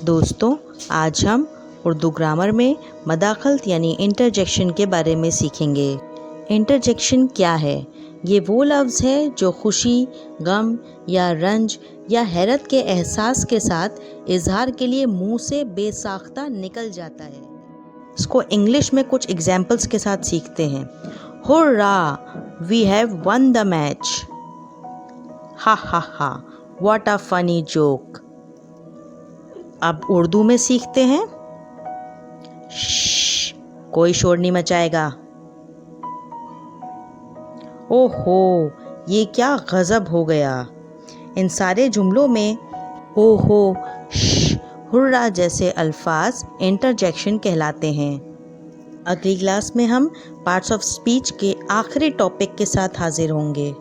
दोस्तों, आज हम उर्दू ग्रामर में मदाखलत यानी इंटरजेक्शन के बारे में सीखेंगे। इंटरजेक्शन क्या है? ये वो लफ्ज़ है जो खुशी, गम या रंज या हैरत के एहसास के साथ इजहार के लिए मुंह से बेसाख्ता निकल जाता है। इसको इंग्लिश में कुछ एग्जाम्पल्स के साथ सीखते हैं। Hurrah, we have won the match. हा हा हा, व्हाट अ फनी जोक। अब उर्दू में सीखते हैं। श्श, कोई शोर नहीं मचाएगा। ओहो, ये क्या गज़ब हो गया। इन सारे जुमलों में ओहो, श्श, हुर्रा जैसे अल्फाज इंटरजेक्शन कहलाते हैं। अगली क्लास में हम पार्ट्स ऑफ स्पीच के आखिरी टॉपिक के साथ हाजिर होंगे।